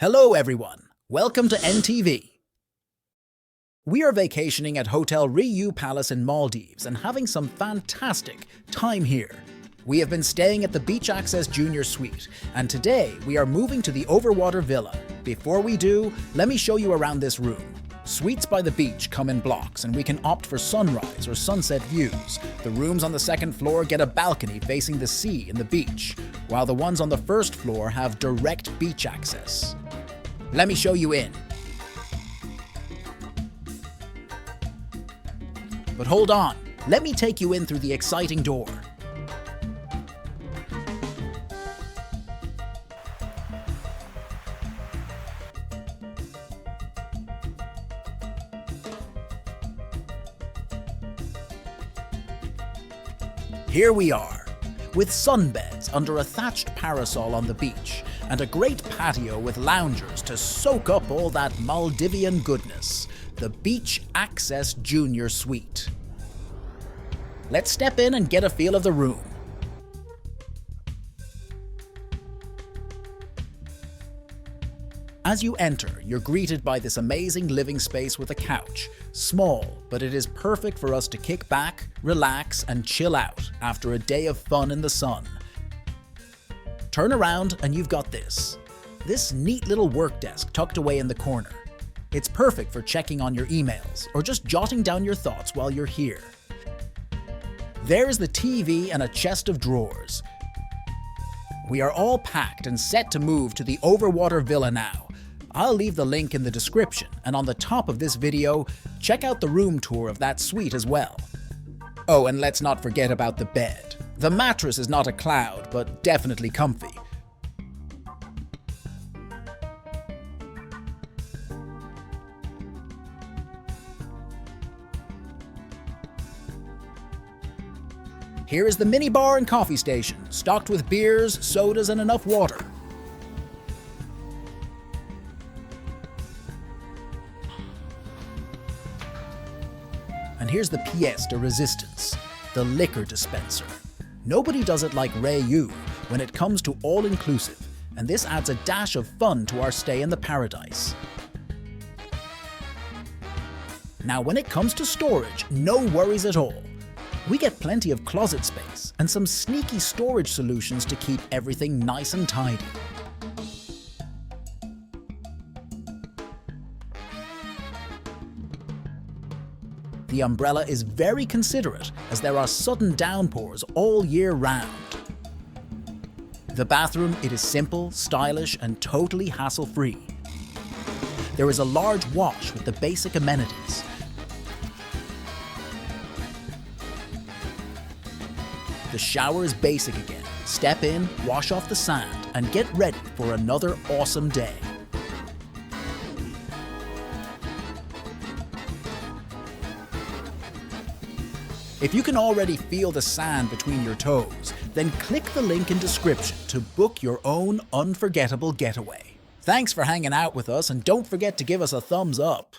Hello everyone, welcome to NTV. We are vacationing at Hotel Riu Palace in Maldives and having some fantastic time here. We have been staying at the Beach Access Junior Suite, and today we are moving to the Overwater Villa. Before we do, let me show you around this room. Suites by the beach come in blocks and we can opt for sunrise or sunset views. The rooms on the second floor get a balcony facing the sea and the beach, while the ones on the first floor have direct beach access. Let me show you in. But hold on, let me take you in through the exciting door. Here we are, with sunbeds under a thatched parasol on the beach, and a great patio with loungers to soak up all that Maldivian goodness, the Beach Access Junior Suite. Let's step in and get a feel of the room. As you enter, you're greeted by this amazing living space with a couch. Small, but it is perfect for us to kick back, relax, and chill out after a day of fun in the sun. Turn around and you've got this neat little work desk tucked away in the corner. It's perfect for checking on your emails or just jotting down your thoughts while you're here. There's the TV and a chest of drawers. We are all packed and set to move to the Overwater Villa now. I'll leave the link in the description, and on the top of this video, check out the room tour of that suite as well. Oh, and let's not forget about the bed. The mattress is not a cloud, but definitely comfy. Here is the mini bar and coffee station, stocked with beers, sodas, and enough water. And here's the pièce de résistance, the liquor dispenser. Nobody does it like Riu when it comes to all-inclusive, and this adds a dash of fun to our stay in the paradise. Now when it comes to storage, no worries at all. We get plenty of closet space and some sneaky storage solutions to keep everything nice and tidy. The umbrella is very considerate as there are sudden downpours all year round. The bathroom, it is simple, stylish, and totally hassle-free. There is a large wash with the basic amenities. The shower is basic again. Step in, wash off the sand, and get ready for another awesome day. If you can already feel the sand between your toes, then click the link in description to book your own unforgettable getaway. Thanks for hanging out with us, and don't forget to give us a thumbs up.